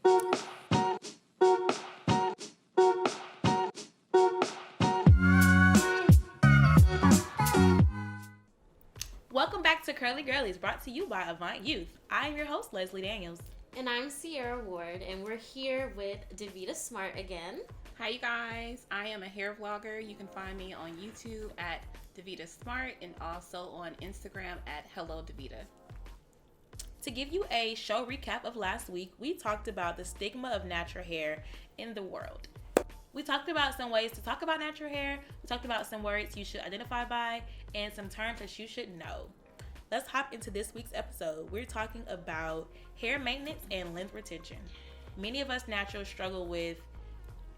Welcome back to Curly Gurlies, brought to you by Avant-y. I am your host, Leslie Daniels. And I'm Cierra Ward, and we're here with Davita Smart again. Hi, you guys. I am a hair vlogger. You can find me on YouTube at Davita Smart and also on Instagram at Hello Davita. To give you a show recap of last week, we talked about the stigma of natural hair in the world. We talked about some ways to talk about natural hair. We talked about some words you should identify by and some terms that you should know. Let's hop into this week's episode. We're talking about hair maintenance and length retention. Many of us naturals struggle with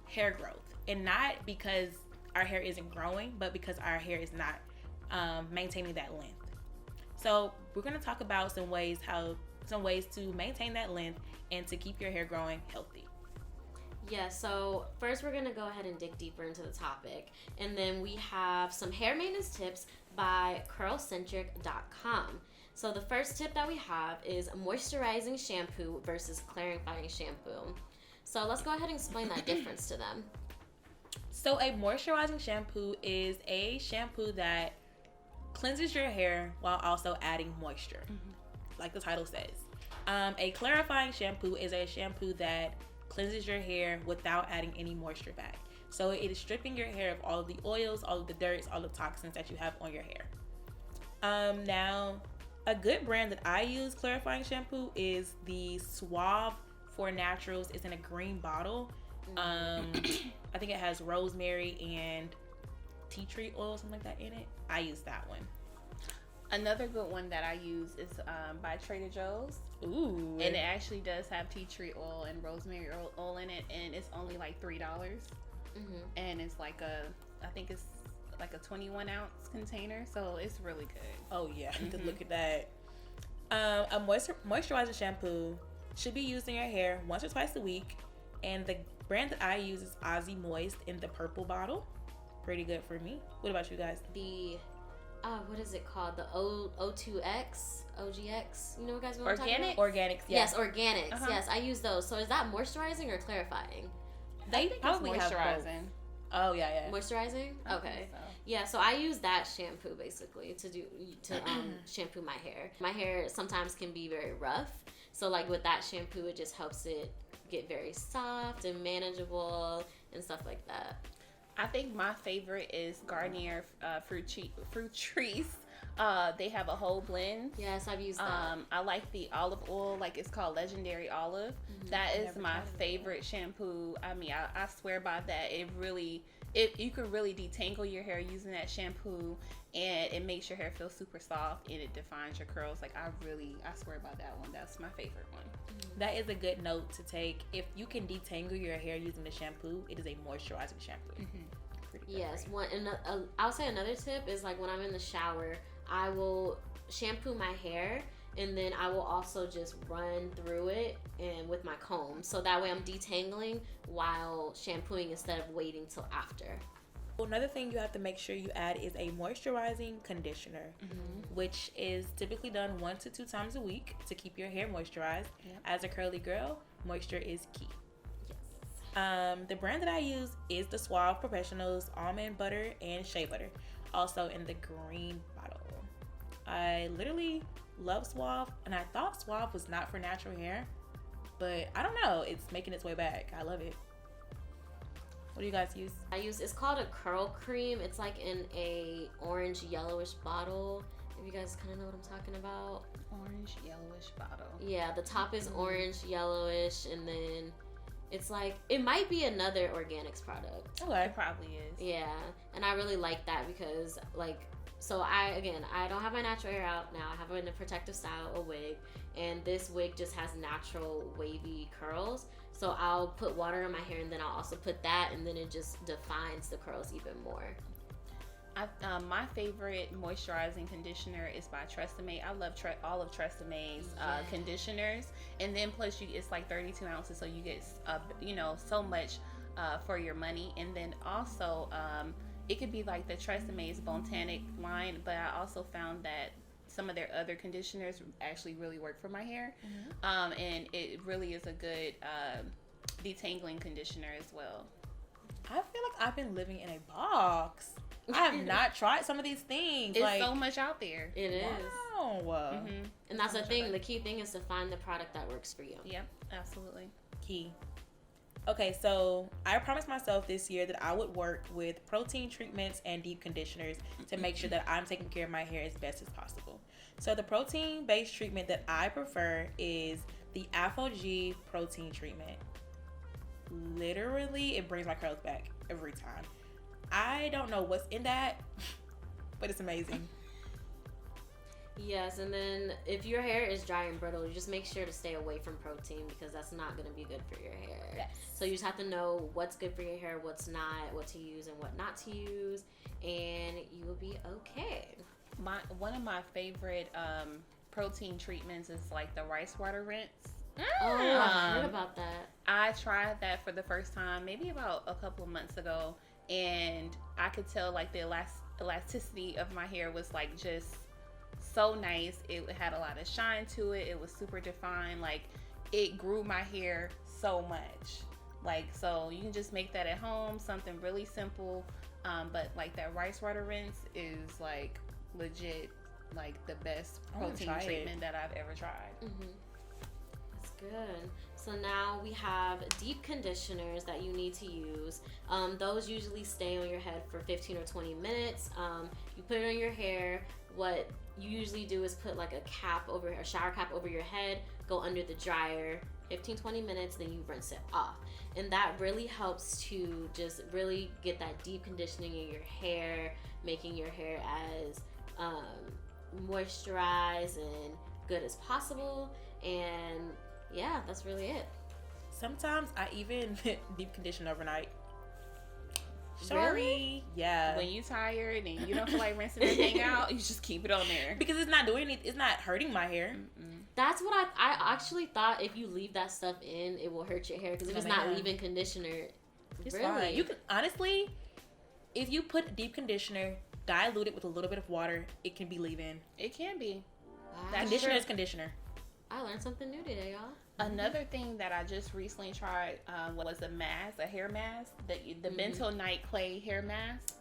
hair growth, and not because our hair isn't growing, but because our hair is not maintaining that length. So we're going to talk about some ways to maintain that length and to keep your hair growing healthy. Yeah, so first we're going to go ahead and dig deeper into the topic. And then we have some hair maintenance tips by curlcentric.com. So the first tip that we have is moisturizing shampoo versus clarifying shampoo. So let's go ahead and explain that difference to them. So a moisturizing shampoo is a shampoo that cleanses your hair while also adding moisture, like the title says. A clarifying shampoo is a shampoo that cleanses your hair without adding any moisture back. So it is stripping your hair of all of the oils, all of the dirt, all the toxins that you have on your hair. Now, a good brand that I use clarifying shampoo is the Suave for Naturals. It's in a green bottle. I think it has rosemary and tea tree oil, something like that in it. I use that one. Another good one that I use is by Trader Joe's. Ooh. And it actually does have tea tree oil and rosemary oil in it, and it's only like $3. And it's like I think it's like a 21 ounce container, so it's really good. Oh yeah, you can look at that. A moisturizer shampoo should be used in your hair once or twice a week, and the brand that I use is Aussie Moist in the purple bottle. Pretty good for me. What about you guys? The what is it called? The O2X, OGX. You know what guys want to talk about? Organics. Yeah. Yes, organics. Yes, I use those. So is that moisturizing or clarifying? They probably have both. Oh yeah. Moisturizing? Okay. So. Yeah, so I use that shampoo basically to shampoo my hair. My hair sometimes can be very rough. So like with that shampoo, it just helps it get very soft and manageable and stuff like that. I think my favorite is Garnier Fruit Trees. They have a whole blend. Yes, I've used that. I like the olive oil, like it's called Legendary Olive. That is my favorite shampoo. I mean, I swear by that. You can really detangle your hair using that shampoo, and it makes your hair feel super soft, and it defines your curls. Like I swear by that one. That's my favorite one. That is a good note to take. If you can detangle your hair using the shampoo, it is a moisturizing shampoo. Yes, I'll say another tip is like when I'm in the shower, I will shampoo my hair, and then I will also just run through it and with my comb, so that way I'm detangling while shampooing instead of waiting till after. Another thing you have to make sure you add is a moisturizing conditioner, which is typically done 1 to 2 times a week to keep your hair moisturized. As a curly girl, moisture is key. The brand that I use is the Suave Professionals Almond Butter and Shea Butter, also in the green bottle. I literally love Suave, and I thought Suave was not for natural hair, but I don't know, it's making its way back. I love it. What do you guys use? It's called a curl cream. It's like in a orange yellowish bottle. If you guys kind of know what I'm talking about. Orange yellowish bottle. Yeah, the top is orange yellowish, and then it's like, it might be another organics product. Okay. It probably is. Yeah, and I really like that because like, so I don't have my natural hair out now. I have it in a protective style, a wig, and this wig just has natural wavy curls. So I'll put water in my hair, and then I'll also put that, and then it just defines the curls even more. My favorite moisturizing conditioner is by Tresemme. I love all of Tressemme's conditioners, and then plus it's like 32 ounces, so you get so much for your money. And then also it could be like the Tressemme's Botanic line, but I also found that some of their other conditioners actually really work for my hair. And it really is a good detangling conditioner as well. I feel like I've been living in a box. I have not tried some of these things. It's so much out there. It is. Wow. And that's the thing. The key thing is to find the product that works for you. Yep, absolutely. Key. Okay, so I promised myself this year that I would work with protein treatments and deep conditioners to make sure that I'm taking care of my hair as best as possible. So the protein-based treatment that I prefer is the Avant-y protein treatment. Literally, it brings my curls back every time. I don't know what's in that, but it's amazing. Yes, and then if your hair is dry and brittle, just make sure to stay away from protein because that's not going to be good for your hair. Yes. So you just have to know what's good for your hair, what's not, what to use and what not to use, and you will be okay. One of my favorite protein treatments is like the rice water rinse. Oh, I heard about that. I tried that for the first time maybe about a couple of months ago, and I could tell like the elasticity of my hair was like just so nice. It had a lot of shine to it. It was super defined. Like it grew my hair so much. Like, so you can just make that at home, something really simple. But like that rice water rinse is like legit, like the best protein treatment that I've ever tried. That's good. So now we have deep conditioners that you need to use. Those usually stay on your head for 15 or 20 minutes. You put it on your hair. What you usually do is put like a shower cap over your head, go under the dryer 15-20 minutes, then you rinse it off, and that really helps to just really get that deep conditioning in your hair, making your hair as moisturized and good as possible. And yeah, that's really it. Sometimes I even deep condition overnight. Really? Yeah. When you tired and you don't feel like rinsing everything out, you just keep it on there because it's not doing anything. It's not hurting my hair. That's what I actually thought. If you leave that stuff in, it will hurt your hair because if it's not leave-in conditioner, it's really fine. You can honestly, if you put deep conditioner, dilute it with a little bit of water, it can be leave-in. It can be. Wow. Conditioner is conditioner. I learned something new today, y'all. Another thing that I just recently tried was a hair mask, the Bento Night Clay hair mask.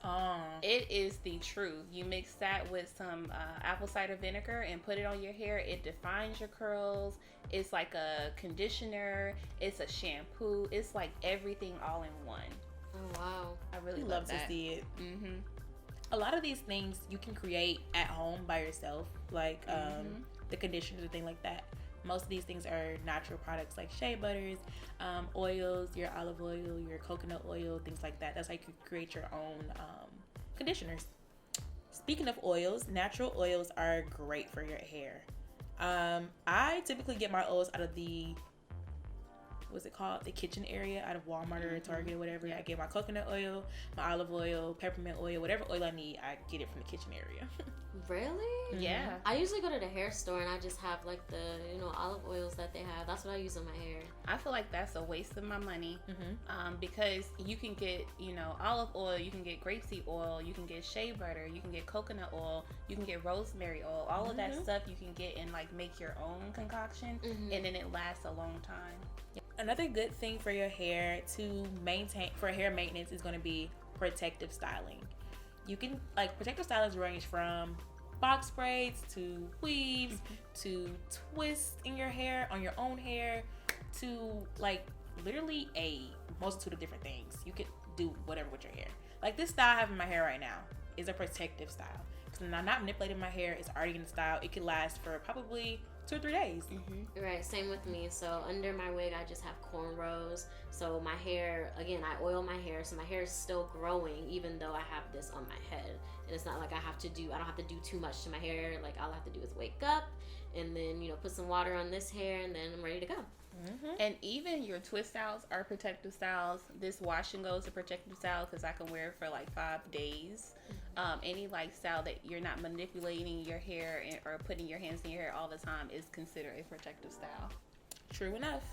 It is the truth. You mix that with some apple cider vinegar and put it on your hair. It defines your curls. It's like a conditioner. It's a shampoo. It's like everything all in one. Oh, wow. I really love that. to see it. A lot of these things you can create at home by yourself, like the conditioners and things like that. Most of these things are natural products like shea butters, oils, your olive oil, your coconut oil, things like that. That's how you can create your own conditioners. Speaking of oils, natural oils are great for your hair. I typically get my oils out of the kitchen area, out of Walmart or Target or whatever. I get my coconut oil, my olive oil, peppermint oil, whatever oil I need, I get it from the kitchen area. Really? Yeah. I usually go to the hair store and I just have like the olive oils that they have. That's what I use on my hair. I feel like that's a waste of my money because you can get olive oil, you can get grapeseed oil, you can get shea butter, you can get coconut oil, you can get rosemary oil. All of that stuff you can get and like make your own concoction, and then it lasts a long time. Another good thing for your hair to maintain for hair maintenance is going to be protective styling. You can protective stylings range from box braids to weaves to twists in your hair, on your own hair, to literally a multitude of different things. You could do whatever with your hair. Like this style I have in my hair right now is a protective style. Because I'm not manipulating my hair, it's already in the style. It could last for probably 2 or 3 days. Right, same with me. So under my wig I just have cornrows, so my hair, again, I oil my hair, so my hair is still growing even though I have this on my head. And it's not like I don't have to do too much to my hair. Like all I have to do is wake up and then put some water on this hair and then I'm ready to go. And even your twist styles are protective styles. This wash and go is a protective style because I can wear it for 5 days. Any style that you're not manipulating your hair or putting your hands in your hair all the time is considered a protective style. True enough.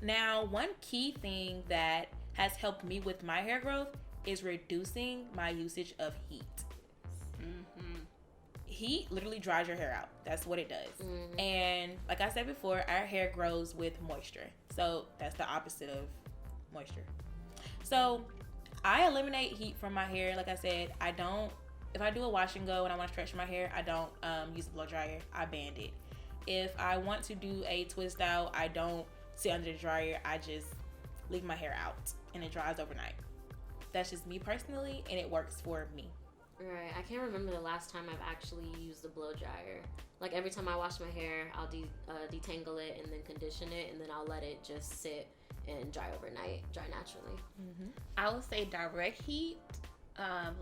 Now, one key thing that has helped me with my hair growth is reducing my usage of heat. heat literally dries your hair out. That's what it does. And like I said before, our hair grows with moisture. So that's the opposite of moisture. So I eliminate heat from my hair. Like I said, if I do a wash and go and I want to stretch my hair, I don't use a blow dryer. I band it. If I want to do a twist out, I don't sit under the dryer. I just leave my hair out and it dries overnight. That's just me personally, and it works for me. Right. I can't remember the last time I've actually used a blow dryer. Like every time I wash my hair, I'll detangle it and then condition it, and then I'll let it just sit and dry overnight, dry naturally. I would say direct heat,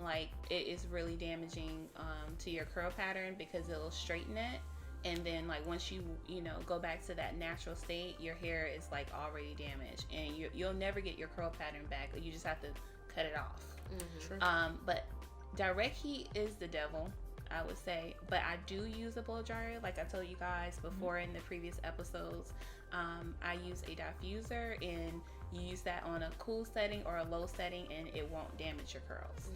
like it is really damaging to your curl pattern because it'll straighten it. And then like once you go back to that natural state, your hair is like already damaged, and you'll never get your curl pattern back. You just have to cut it off. But direct heat is the devil, I would say. But I do use a blow dryer, like I told you guys before in the previous episodes. I use a diffuser, and you use that on a cool setting or a low setting, and it won't damage your curls.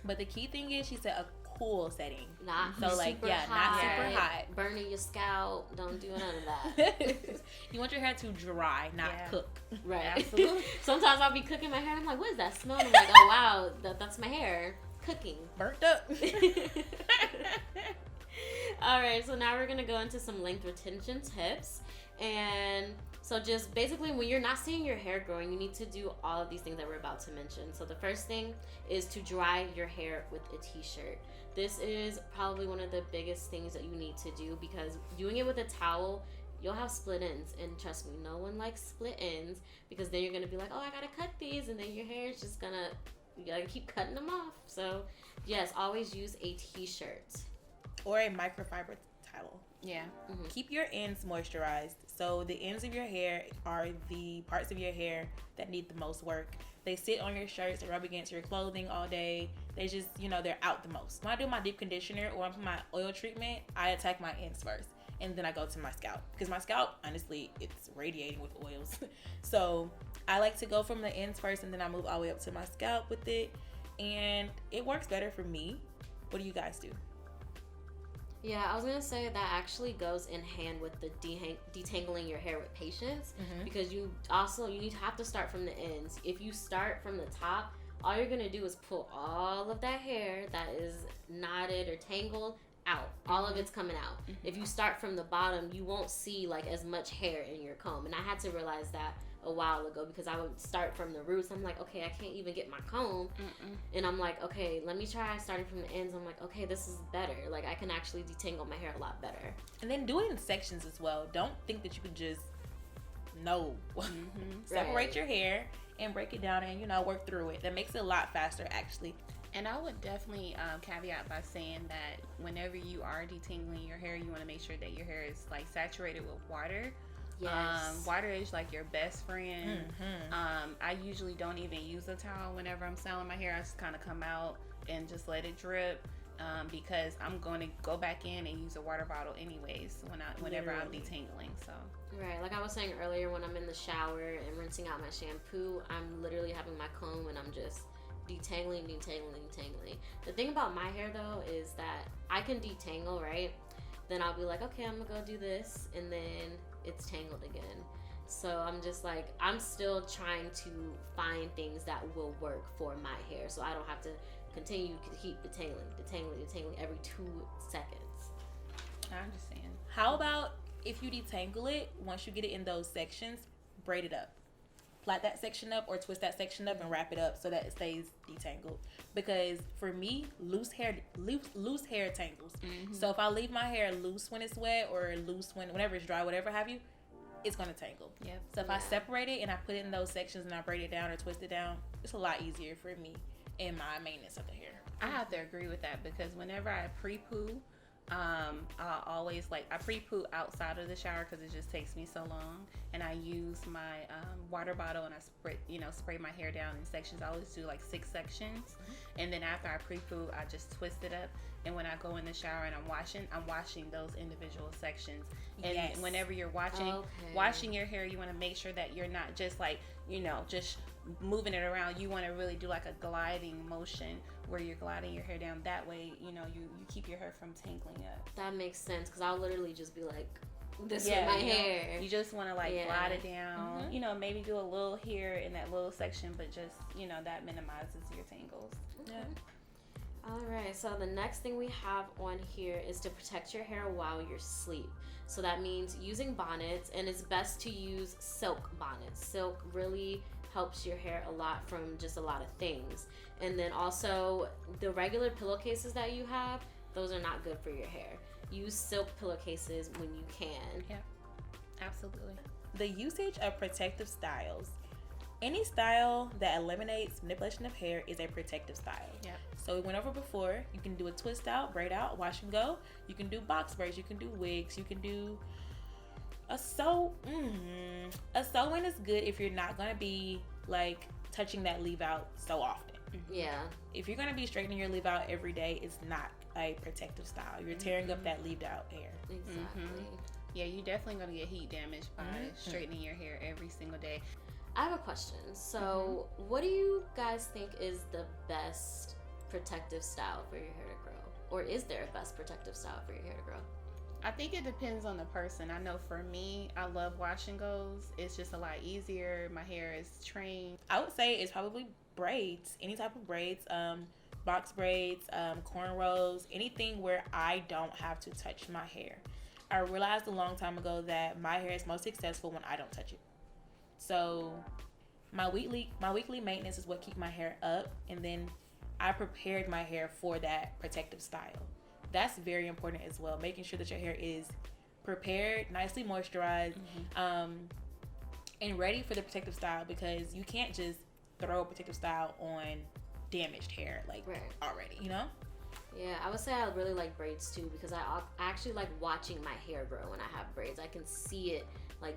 But the key thing is, she said a cool setting. Not so like super not hot, super hot. Burning your scalp. Don't do none of that. You want your hair to dry, not cook. Right. Absolutely. Sometimes I'll be cooking my hair and I'm like, what is that smell? And I'm like, oh wow, that's my hair cooking. Burnt up. Alright, so now we're gonna go into some length retention tips. And so just basically when you're not seeing your hair growing, you need to do all of these things that we're about to mention. So the first thing is to dry your hair with a t-shirt. This is probably one of the biggest things that you need to do, because doing it with a towel, you'll have split ends. And trust me, no one likes split ends, because then you're going to be like, oh, I got to cut these. And then your hair is just going to, you got to keep cutting them off. So yes, always use a t-shirt. Or a microfiber towel. Yeah. Keep your ends moisturized. So the ends of your hair are the parts of your hair that need the most work. They sit on your shirts, they rub against your clothing all day. They just, they're out the most. When I do my deep conditioner or my oil treatment, I attack my ends first. And then I go to my scalp. Because my scalp, honestly, it's radiating with oils. So I like to go from the ends first, and then I move all the way up to my scalp with it. And it works better for me. What do you guys do? Yeah, I was going to say that actually goes in hand with the detangling your hair with patience, because you have to start from the ends. If you start from the top, all you're going to do is pull all of that hair that is knotted or tangled out. All of it's coming out. If you start from the bottom, you won't see like as much hair in your comb. And I had to realize that a while ago, because I would start from the roots. I'm like, okay, I can't even get my comb. And I'm like, okay, let me try starting from the ends. I'm like, okay, this is better. Like, I can actually detangle my hair a lot better. And then do it in sections as well. Don't think that you can just separate your hair and break it down and work through it. That makes it a lot faster, actually. And I would definitely caveat by saying that whenever you are detangling your hair, you want to make sure that your hair is like saturated with water. Yes. Water is like your best friend. I usually don't even use a towel whenever I'm styling my hair. I just kind of come out and just let it drip, because I'm going to go back in and use a water bottle anyways whenever I'm detangling. So right, like I was saying earlier, when I'm in the shower and rinsing out my shampoo, I'm literally having my comb and I'm just detangling. The thing about my hair though is that I can detangle, right? Then I'll be like, okay, I'm gonna go do this, and then it's tangled again. So I'm just like, I'm still trying to find things that will work for my hair, so I don't have to continue to keep detangling every 2 seconds. I understand. How about if you detangle it, once you get it in those sections, braid it up. Plait that section up or twist that section up and wrap it up so that it stays detangled. Because for me, loose hair tangles. So if I leave my hair loose when it's wet or loose whenever it's dry, whatever have you, it's gonna tangle. Yep. So if I separate it and I put it in those sections and I braid it down or twist it down, it's a lot easier for me in my maintenance of the hair. I have to agree with that, because whenever I pre-poo, I always I pre-poo outside of the shower because it just takes me so long, and I use my water bottle and I spray my hair down in sections. I always do like 6 sections, and then after I pre-poo, I just twist it up, and when I go in the shower and I'm washing those individual sections. And whenever you're washing your hair, you want to make sure that you're not just just moving it around. You want to really do like a gliding motion where you're gliding your hair down. That way, you keep your hair from tangling up. That makes sense, because I'll literally just be like this with my hair. You just want to glide it down. Maybe do a little here in that little section, but just that minimizes your tangles. Okay. All right, so the next thing we have on here is to protect your hair while you're asleep. So that means using bonnets, and it's best to use silk bonnets. Silk really helps your hair a lot from just a lot of things. And then also the regular pillowcases that you have, those are not good for your hair. Use silk pillowcases when you can. Yeah, absolutely. The usage of protective styles. Any style that eliminates manipulation of hair is a protective style. Yeah. So we went over before. You can do a twist out, braid out, wash and go. You can do box braids. You can do wigs. You can do a sew. A sew-in is good if you're not gonna be touching that leave out so often. Yeah. If you're gonna be straightening your leave out every day, it's not a protective style. You're tearing up that leaved out hair. Exactly. Yeah, you're definitely gonna get heat damage by straightening your hair every single day. I have a question. So, what do you guys think is the best protective style for your hair to grow? Or is there a best protective style for your hair to grow? I think it depends on the person. I know for me, I love wash and goes. It's just a lot easier. My hair is trained. I would say it's probably braids. Any type of braids, box braids, cornrows, anything where I don't have to touch my hair. I realized a long time ago that my hair is most successful when I don't touch it. So my weekly maintenance is what keeps my hair up, and then I prepared my hair for that protective style. That's very important as well. Making sure that your hair is prepared, nicely moisturized, and ready for the protective style, because you can't just throw a protective style on damaged hair already, Yeah, I would say I really like braids too, because I actually like watching my hair grow when I have braids. I can see it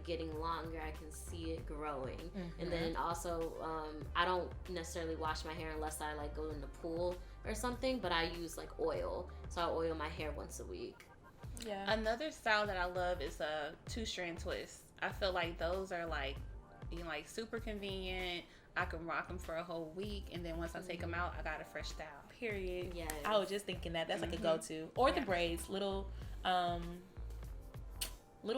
getting longer. I can see it growing. And then also I don't necessarily wash my hair unless I go in the pool or something, but I use oil. So I oil my hair once a week. Yeah. Another style that I love is a 2-strand twist. I feel like those are super convenient. I can rock them for a whole week, and then once I take them out, I got a fresh style. Period. Yes. I was just thinking that's a go-to. Or the braids, little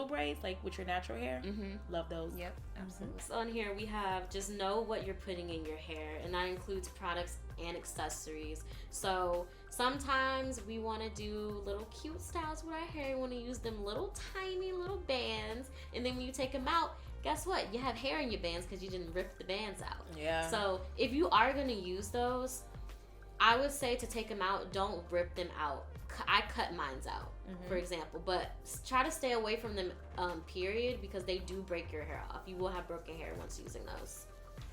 braids with your natural hair. Love those. Yep, absolutely. So on here we have just know what you're putting in your hair, and that includes products and accessories. So sometimes we want to do little cute styles with our hair. We want to use them tiny little bands, and then when you take them out, guess what? You have hair in your bands because you didn't rip the bands out. Yeah. So if you are going to use those, I would say to take them out, don't rip them out. I cut mines out, for example, but try to stay away from them, period, because they do break your hair off. You will have broken hair once using those.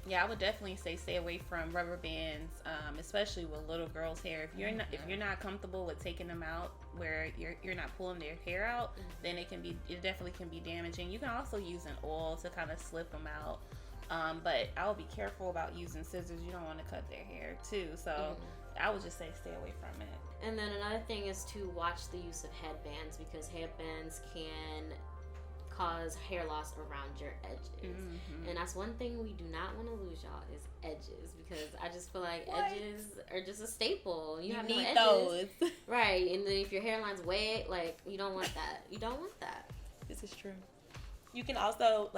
Yeah, I would definitely say stay away from rubber bands, especially with little girls' hair. If you're not comfortable with taking them out, where you're not pulling their hair out, then it definitely can be damaging. You can also use an oil to kind of slip them out, but I would be careful about using scissors. You don't want to cut their hair too, so I would just say stay away from it. And then another thing is to watch the use of headbands, because headbands can cause hair loss around your edges. And that's one thing we do not want to lose, y'all, is edges, because I just feel like edges are just a staple. You have need no edges. those. Right. And then if your hairline's wet, you don't want that. You don't want that. This is true. You can also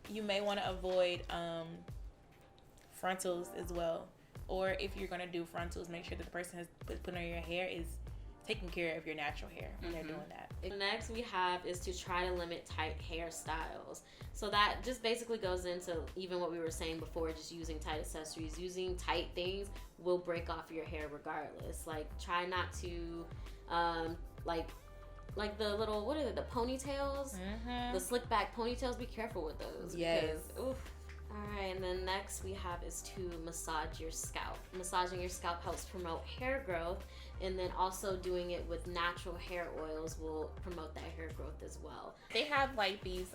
you may want to avoid frontals as well. Or if you're going to do frontals, make sure that the person has put on your hair is taking care of your natural hair when they're doing that. Next we have is to try to limit tight hairstyles. So that just basically goes into even what we were saying before, just using tight accessories. Using tight things will break off your hair regardless. Try not to like the little, what are they, the ponytails? The slick back ponytails, be careful with those. Yes. Because, oof. Alright, and then next we have is to massage your scalp. Massaging your scalp helps promote hair growth, and then also doing it with natural hair oils will promote that hair growth as well. They have these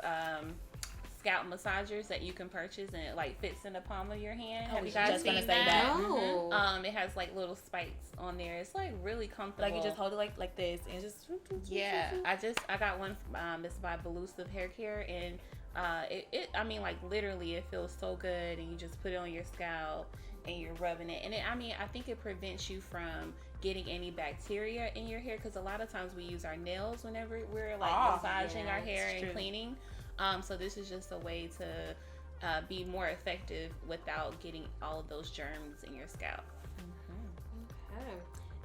scalp massagers that you can purchase, and it fits in the palm of your hand. Have you guys seen that? No. It has little spikes on there. It's really comfortable. You just hold it like this and just yeah. I got one. It's by Elusive Hair Care, and literally it feels so good, and you just put it on your scalp, and you're rubbing it. And I think it prevents you from getting any bacteria in your hair, because a lot of times we use our nails whenever we're like massaging our hair and cleaning. So this is just a way to be more effective without getting all of those germs in your scalp. Okay.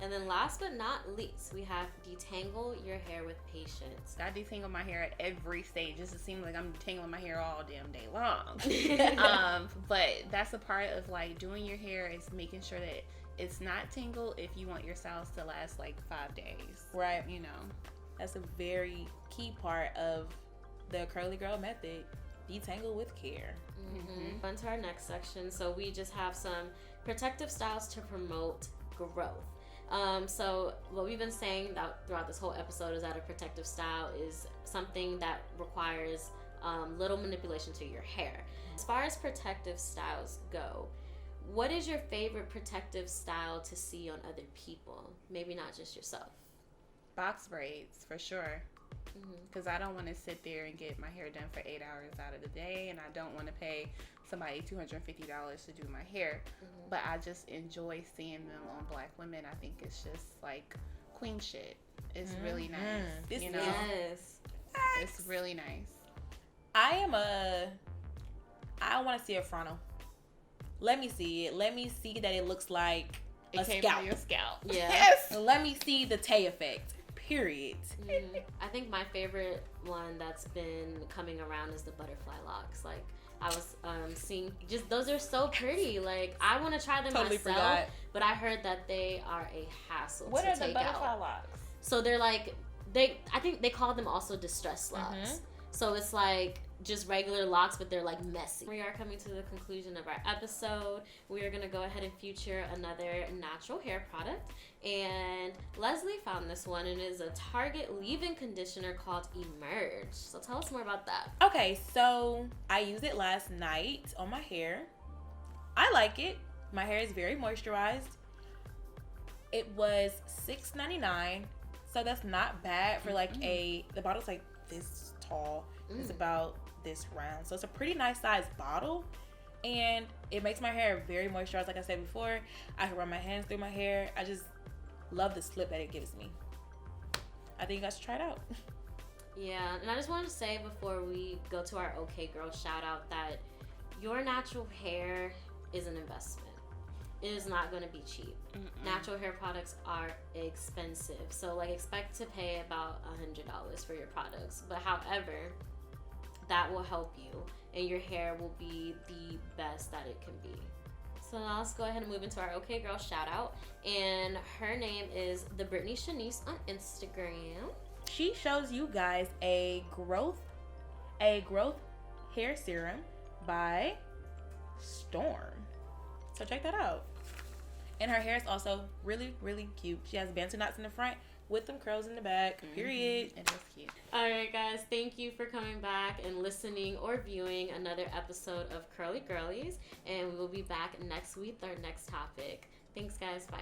And then last but not least, we have detangle your hair with patience. I detangle my hair at every stage. Just it seems like I'm detangling my hair all damn day long. But that's a part of like doing your hair, is making sure that it's not tangled if you want your styles to last like 5 days. Right. You know. That's a very key part of the curly girl method. Detangle with care. On to our next section. So we just have some protective styles to promote growth. So what we've been saying throughout this whole episode is that a protective style is something that requires little manipulation to your hair. As far as protective styles go, what is your favorite protective style to see on other people? Maybe not just yourself. Box braids, for sure. Because I don't want to sit there and get my hair done for 8 hours out of the day, and I don't want to pay somebody $250 to do my hair. But I just enjoy seeing them on Black women. I think it's just like queen shit. It's really nice. You know? Yes. It's really nice. I want to see a frontal. Let me see it. Let me see that it looks like a scalp. From your scalp. Yeah. Yes. Let me see the Tay effect. Period. I think my favorite one that's been coming around is the butterfly locks. Like, I was seeing, just those are so pretty. Like, I want to try them myself, but I heard that they are a hassle to take out. What are the butterfly locks? So they're like, I think they call them also distress locks. So it's like just regular locks, but they're like messy. We are coming to the conclusion of our episode. We are going to go ahead and feature another natural hair product. And Leslie found this one, and it is a Target leave-in conditioner called Emerge. So tell us more about that. Okay, so I used it last night on my hair. I like it. My hair is very moisturized. It was $6.99, so that's not bad for like the bottle's like this tall. It's about this round, so it's a pretty nice sized bottle, and it makes my hair very moisturized. Like I said before, I can run my hands through my hair. I just love the slip that it gives me. I think you guys should try it out. Yeah, and I just wanted to say before we go to our Okay Girl shout out that your natural hair is an investment. It is not going to be cheap. Natural hair products are expensive, so like expect to pay about $100 for your products. But however, that will help you, and your hair will be the best that it can be. So now let's go ahead and move into our Okay Girl shout out, and her name is the Brittany Shanice on Instagram. She shows you guys a growth hair serum by Storm. So check that out. And her hair is also really, really cute. She has bantu knots in the front with them curls in the back. Period. It is cute. All right, guys. Thank you for coming back and listening or viewing another episode of Curly Girlies. And we will be back next week with our next topic. Thanks, guys. Bye.